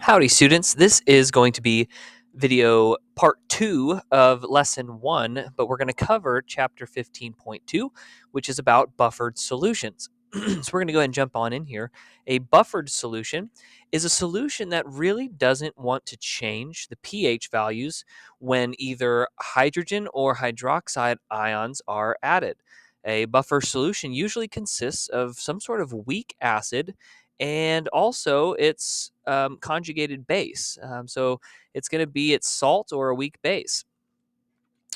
Howdy students, this is going to be video part 2 of lesson 1, but we're going to cover chapter 15.2, which is about buffered solutions. So we're going to go ahead and jump on in here. A buffered solution is a solution that really doesn't want to change the pH values when either hydrogen or hydroxide ions are added. A buffer solution usually consists of some sort of weak acid and also its conjugated base. So it's going to be its salt or a weak base.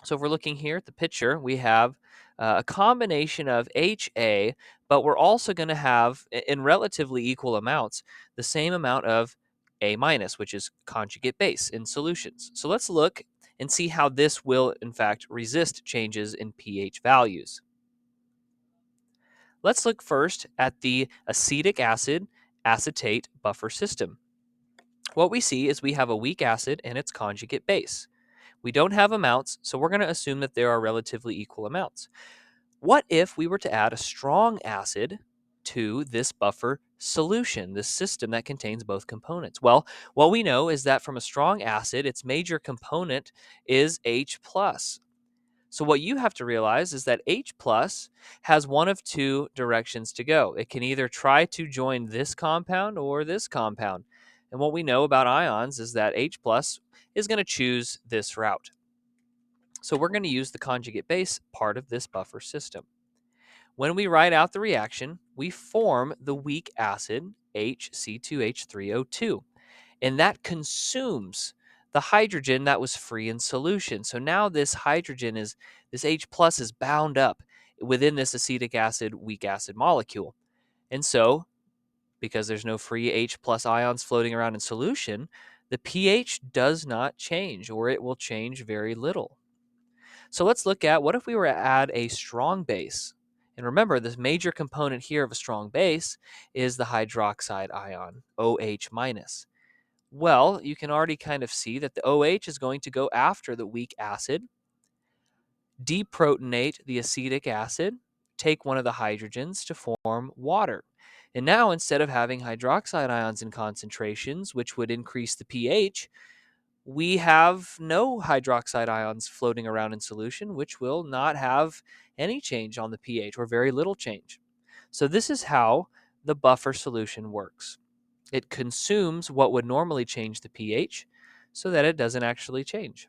So if we're looking here at the picture, we have a combination of HA, but we're also going to have, in relatively equal amounts, the same amount of A minus, which is conjugate base in solutions. So let's look and see how this will, in fact, resist changes in pH values. Let's look first at the acetic acid acetate buffer system. What we see is we have a weak acid and its conjugate base. We don't have amounts, so we're going to assume that there are relatively equal amounts. What if we were to add a strong acid to this buffer solution, this system that contains both components? Well, what we know is that from a strong acid, its major component is H plus. So what you have to realize is that H plus has one of two directions to go. It can either try to join this compound or this compound. And what we know about ions is that H plus is going to choose this route. So we're going to use the conjugate base part of this buffer system. When we write out the reaction, we form the weak acid HC2H3O2. And that consumes the hydrogen that was free in solution. So now this H plus is bound up within this acetic acid weak acid molecule. And so, because there's no free H plus ions floating around in solution, the pH does not change, or it will change very little. So let's look at, what if we were to add a strong base? And remember, this major component here of a strong base is the hydroxide ion, OH minus. Well, you can already kind of see that the OH is going to go after the weak acid, deprotonate the acetic acid, take one of the hydrogens to form water. And now, instead of having hydroxide ions in concentrations, which would increase the pH, we have no hydroxide ions floating around in solution, which will not have any change on the pH, or very little change. So this is how the buffer solution works. It consumes what would normally change the pH so that it doesn't actually change.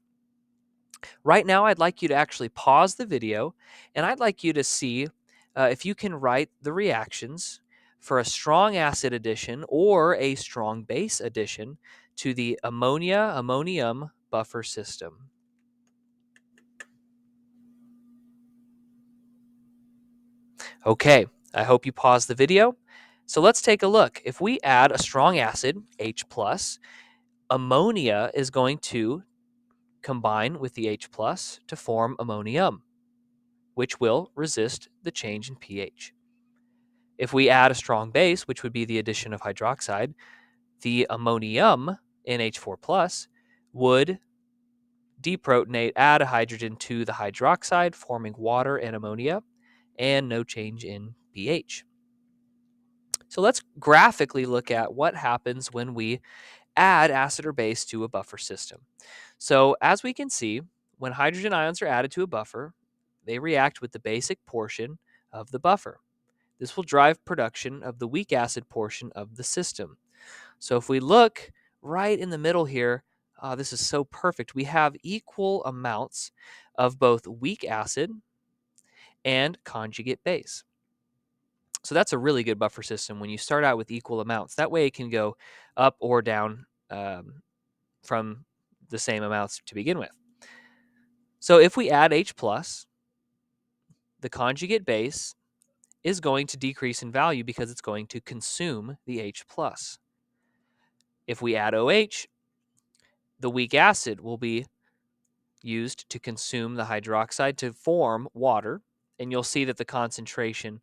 Right now, I'd like you to actually pause the video, and I'd like you to see if you can write the reactions for a strong acid addition or a strong base addition to the ammonium buffer system. Okay, I hope you paused the video. So let's take a look. If we add a strong acid, H+, ammonia is going to combine with the H+ to form ammonium, which will resist the change in pH. If we add a strong base, which would be the addition of hydroxide, the ammonium, NH4+, would deprotonate, add a hydrogen to the hydroxide, forming water and ammonia, and no change in pH. So let's graphically look at what happens when we add acid or base to a buffer system. So as we can see, when hydrogen ions are added to a buffer, they react with the basic portion of the buffer. This will drive production of the weak acid portion of the system. So if we look right in the middle here, this is so perfect. We have equal amounts of both weak acid and conjugate base. So that's a really good buffer system when you start out with equal amounts. That way it can go up or down from the same amounts to begin with. So if we add H+, the conjugate base is going to decrease in value because it's going to consume the H+. If we add OH, the weak acid will be used to consume the hydroxide to form water, and you'll see that the concentration,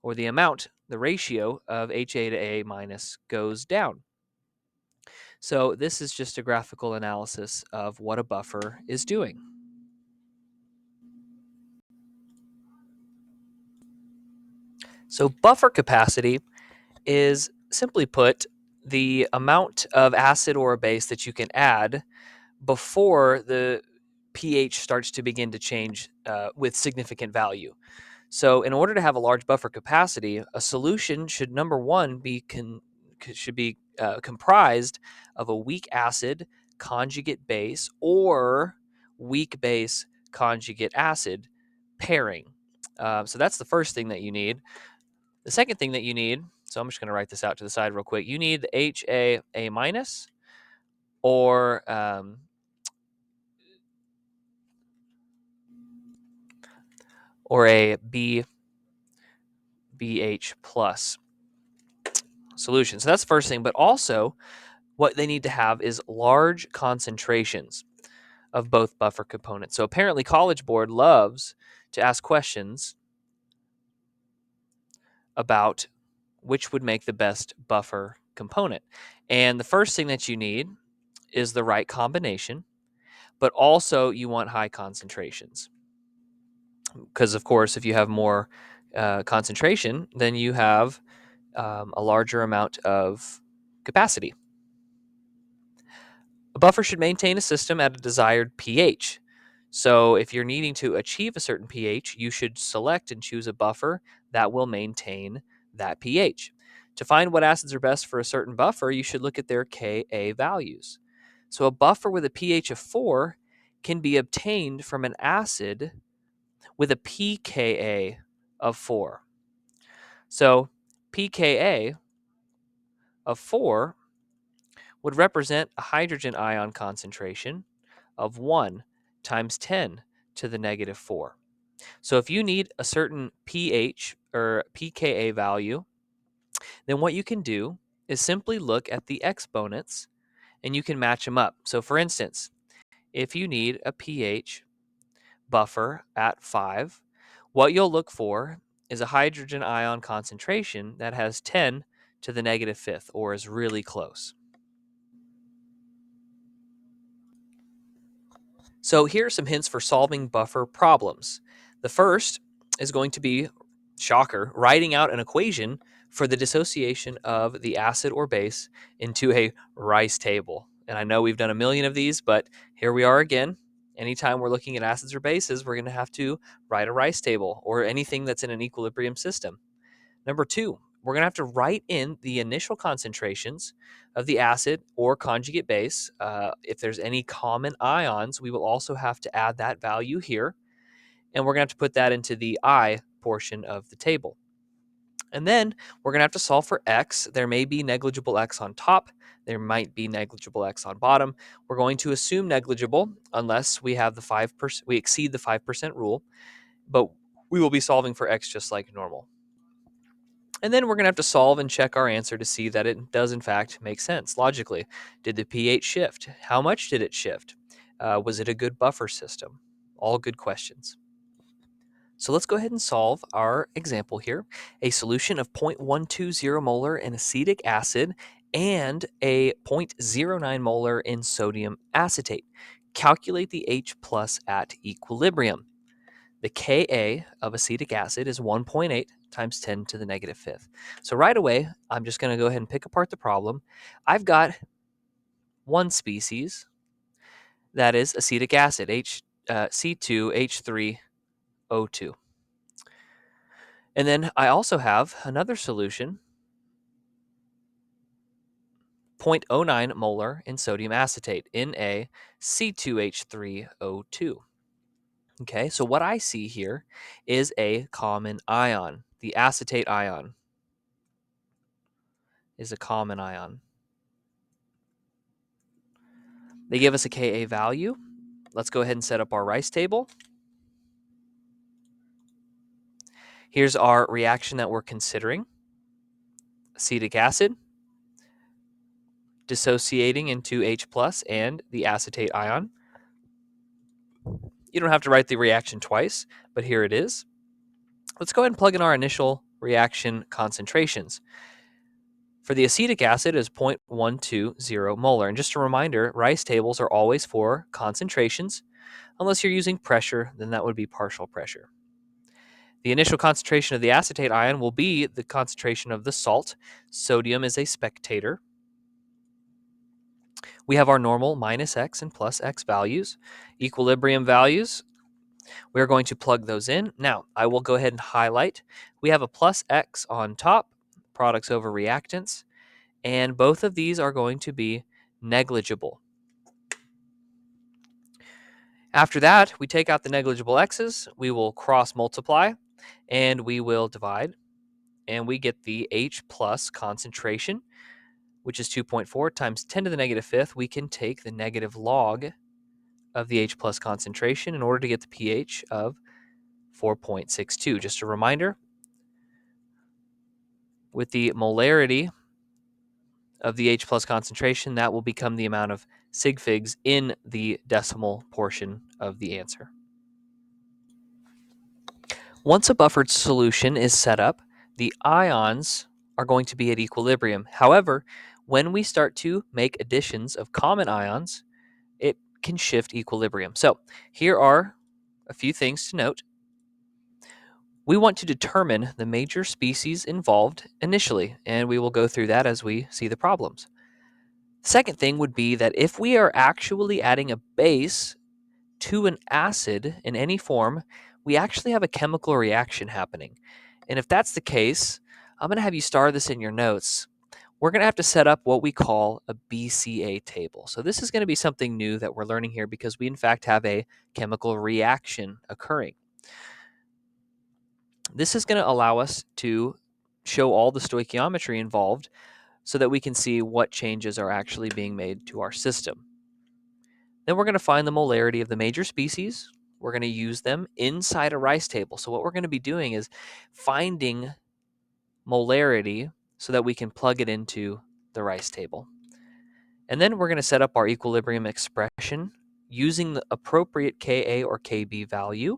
or the amount, the ratio of HA to A minus goes down. So this is just a graphical analysis of what a buffer is doing. So buffer capacity is, simply put, the amount of acid or a base that you can add before the pH starts to begin to change with significant value. So, in order to have a large buffer capacity, a solution should, number one, be comprised of a weak acid conjugate base or weak base conjugate acid pairing. So that's the first thing that you need. The second thing that you need, so I'm just going to write this out to the side real quick. You need the HAA minus or a BH plus solution. So that's the first thing. But also, what they need to have is large concentrations of both buffer components. So apparently, College Board loves to ask questions about which would make the best buffer component. And the first thing that you need is the right combination, but also you want high concentrations. Because, of course, if you have more concentration, then you have a larger amount of capacity. A buffer should maintain a system at a desired pH. So if you're needing to achieve a certain pH, you should select and choose a buffer that will maintain that pH. To find what acids are best for a certain buffer, you should look at their Ka values. So a buffer with a pH of 4 can be obtained from an acid with a pKa of 4. So pKa of 4 would represent a hydrogen ion concentration of 1 times 10 to the negative 4. So if you need a certain pH or pKa value, then what you can do is simply look at the exponents and you can match them up. So for instance, if you need a pH buffer at 5, what you'll look for is a hydrogen ion concentration that has 10 to the negative fifth or is really close. So here are some hints for solving buffer problems. The first is going to be, shocker, writing out an equation for the dissociation of the acid or base into a Rice table. And I know we've done a million of these, but here we are again. Anytime we're looking at acids or bases, we're going to have to write a Rice table or anything that's in an equilibrium system. Number two, we're going to have to write in the initial concentrations of the acid or conjugate base. If there's any common ions, we will also have to add that value here. And we're going to have to put that into the I portion of the table. And then we're going to have to solve for X. There may be negligible X on top. There might be negligible X on bottom. We're going to assume negligible unless we have the 5%, we exceed the 5% rule, but we will be solving for X just like normal. And then we're going to have to solve and check our answer to see that it does, in fact, make sense logically. Did the pH shift? How much did it shift? Was it a good buffer system? All good questions. So let's go ahead and solve our example here. A solution of 0.120 molar in acetic acid and a 0.09 molar in sodium acetate. Calculate the H plus at equilibrium. The Ka of acetic acid is 1.8 times 10 to the negative fifth. So right away, I'm just going to go ahead and pick apart the problem. I've got one species, that is acetic acid, C2H3O2. And then I also have another solution, 0.09 molar in sodium acetate, NaC2H3O2. Okay, so what I see here is a common ion. The acetate ion is a common ion. They give us a Ka value. Let's go ahead and set up our Rice table. Here's our reaction that we're considering. Acetic acid dissociating into H plus and the acetate ion. You don't have to write the reaction twice, but here it is. Let's go ahead and plug in our initial reaction concentrations. For the acetic acid is 0.120 molar. And just a reminder, Rice tables are always for concentrations. Unless you're using pressure, then that would be partial pressure. The initial concentration of the acetate ion will be the concentration of the salt. Sodium is a spectator. We have our normal minus x and plus x values. Equilibrium values, we're going to plug those in. Now, I will go ahead and highlight. We have a plus x on top, products over reactants, and both of these are going to be negligible. After that, we take out the negligible x's, we will cross multiply, and we will divide, and we get the H plus concentration, which is 2.4 times 10 to the negative fifth. We can take the negative log of the H plus concentration in order to get the pH of 4.62. Just a reminder, with the molarity of the H plus concentration, that will become the amount of sig figs in the decimal portion of the answer. Once a buffered solution is set up, the ions are going to be at equilibrium. However, when we start to make additions of common ions, it can shift equilibrium. So here are a few things to note. We want to determine the major species involved initially, and we will go through that as we see the problems. The second thing would be that if we are actually adding a base to an acid in any form, we actually have a chemical reaction happening. And if that's the case, I'm going to have you star this in your notes. We're going to have to set up what we call a BCA table. So this is going to be something new that we're learning here because we in fact have a chemical reaction occurring. This is going to allow us to show all the stoichiometry involved so that we can see what changes are actually being made to our system. Then we're going to find the molarity of the major species. We're going to use them inside a rice table. So what we're going to be doing is finding molarity so that we can plug it into the rice table. And then we're going to set up our equilibrium expression using the appropriate Ka or Kb value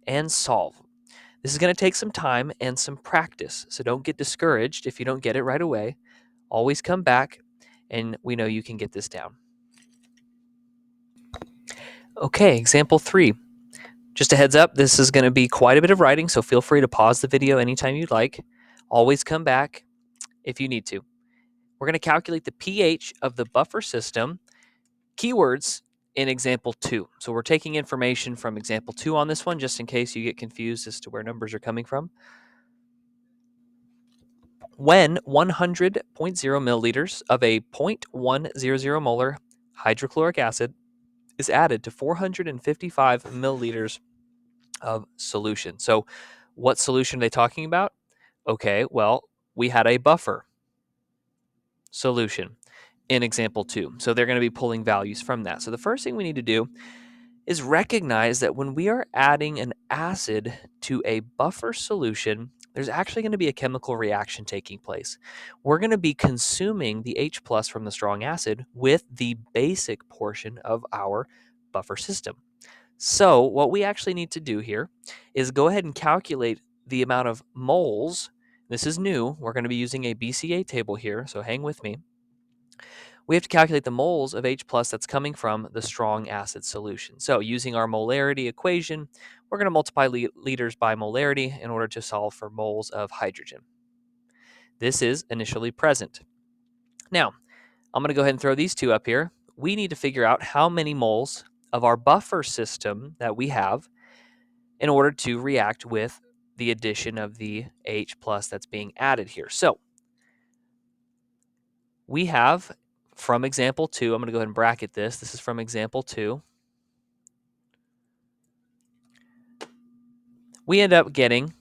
and solve. This is going to take some time and some practice, so don't get discouraged if you don't get it right away. Always come back, and we know you can get this down. Okay, example 3. Just a heads up, this is going to be quite a bit of writing, so feel free to pause the video anytime you'd like. Always come back if you need to. We're going to calculate the pH of the buffer system. Keywords in example 2. So we're taking information from example 2 on this one, just in case you get confused as to where numbers are coming from. When 100.0 milliliters of a 0.100 molar hydrochloric acid is added to 455 milliliters of solution. So what solution are they talking about? Okay, well, we had a buffer solution in example 2. So they're going to be pulling values from that. So the first thing we need to do is recognize that when we are adding an acid to a buffer solution, there's actually going to be a chemical reaction taking place. We're going to be consuming the H plus from the strong acid with the basic portion of our buffer system. So what we actually need to do here is go ahead and calculate the amount of moles. This is new. We're going to be using a BCA table here, so hang with me. We have to calculate the moles of H plus that's coming from the strong acid solution. So using our molarity equation, we're going to multiply liters by molarity in order to solve for moles of hydrogen. This is initially present. Now, I'm going to go ahead and throw these two up here. We need to figure out how many moles of our buffer system that we have in order to react with the addition of the H plus that's being added here. So we have from example 2, I'm going to go ahead and bracket this. This is from example 2. We end up getting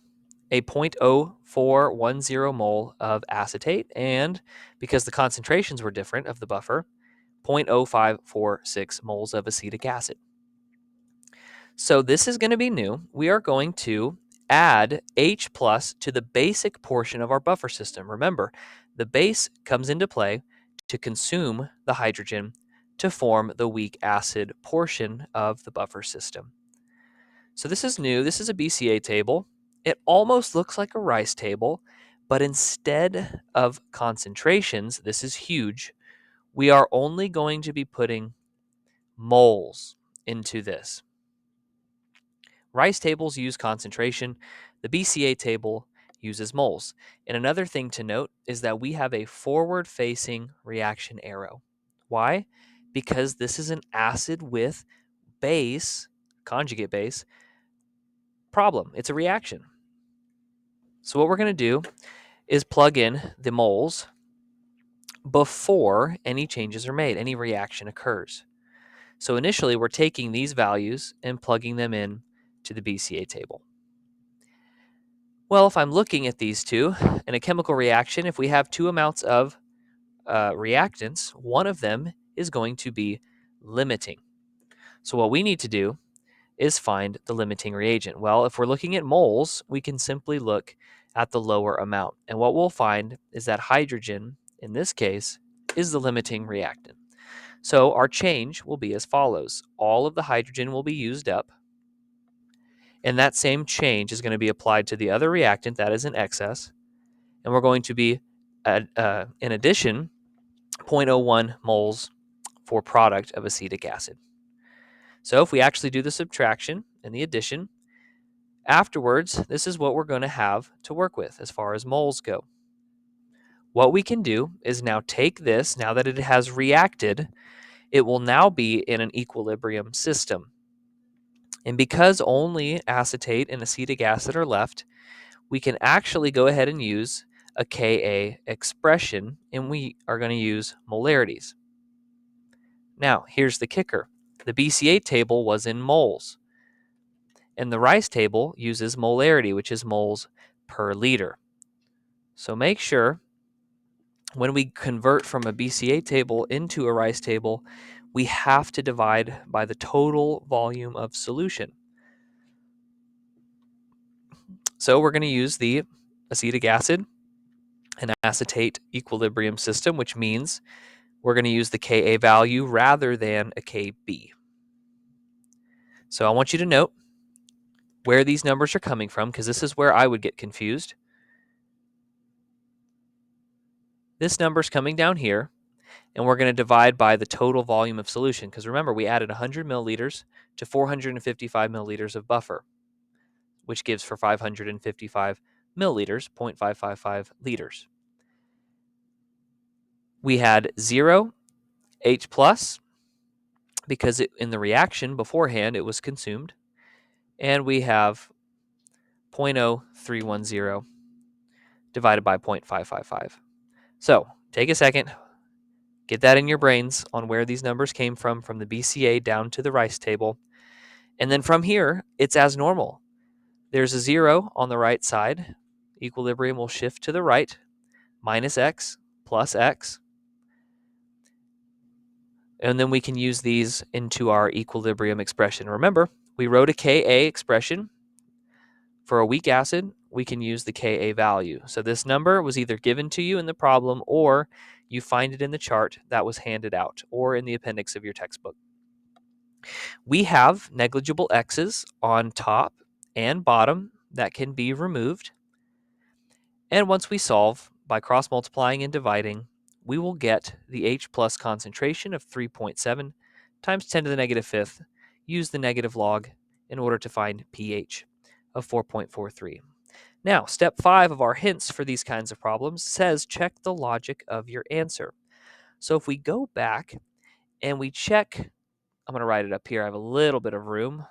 a 0.0410 mole of acetate, and because the concentrations were different of the buffer, 0.0546 moles of acetic acid. So this is going to be new. We are going to add H plus to the basic portion of our buffer system. Remember, the base comes into play to consume the hydrogen to form the weak acid portion of the buffer system. So this is new. This is a BCA table. It almost looks like a rice table, but instead of concentrations, this is huge, we are only going to be putting moles into this. Rice tables use concentration. The BCA table uses moles. And another thing to note is that we have a forward-facing reaction arrow. Why? because this is an acid with base, conjugate base, problem. It's a reaction. So what we're going to do is plug in the moles before any changes are made, any reaction occurs. So initially, we're taking these values and plugging them in to the BCA table. Well, if I'm looking at these two in a chemical reaction, if we have two amounts of reactants, one of them is going to be limiting. So what we need to do is find the limiting reagent. Well, if we're looking at moles, we can simply look at the lower amount. And what we'll find is that hydrogen, in this case, is the limiting reactant. So our change will be as follows. All of the hydrogen will be used up, and that same change is going to be applied to the other reactant that is in excess, and we're going to be, in addition, 0.01 moles for product of acetic acid. So if we actually do the subtraction and the addition, afterwards, this is what we're going to have to work with as far as moles go. What we can do is now take this, now that it has reacted, it will now be in an equilibrium system. And because only acetate and acetic acid are left, we can actually go ahead and use a Ka expression, and we are going to use molarities. Now, here's the kicker. The BCA table was in moles, and the rice table uses molarity, which is moles per liter. So make sure when we convert from a BCA table into a rice table, we have to divide by the total volume of solution. So we're going to use the acetic acid and acetate equilibrium system, which means we're going to use the Ka value rather than a Kb. So I want you to note where these numbers are coming from, because this is where I would get confused. This number's coming down here, and we're going to divide by the total volume of solution, because remember, we added 100 milliliters to 455 milliliters of buffer, which gives for 555 milliliters, 0.555 liters. We had 0 H plus, because in the reaction beforehand it was consumed, and we have 0.0310 divided by 0.555. So take a second, get that in your brains on where these numbers came from the BCA down to the rice table. And then from here, it's as normal. There's a 0 on the right side. Equilibrium will shift to the right, minus x plus x. And then we can use these into our equilibrium expression. Remember, we wrote a Ka expression. For a weak acid, we can use the Ka value. So this number was either given to you in the problem, or you find it in the chart that was handed out, or in the appendix of your textbook. We have negligible x's on top and bottom that can be removed. And once we solve by cross multiplying and dividing, we will get the H plus concentration of 3.7 times 10 to the negative fifth. Use the negative log in order to find pH of 4.43. Now, step 5 of our hints for these kinds of problems says check the logic of your answer. So if we go back and we check, I'm going to write it up here. I have a little bit of room.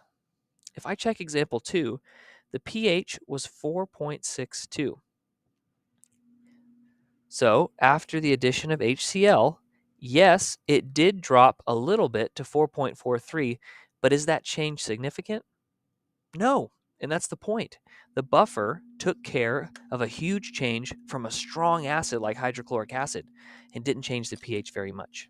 If I check example 2, the pH was 4.62. So after the addition of HCl, yes, it did drop a little bit to 4.43, but is that change significant? No, and that's the point. The buffer took care of a huge change from a strong acid like hydrochloric acid and didn't change the pH very much.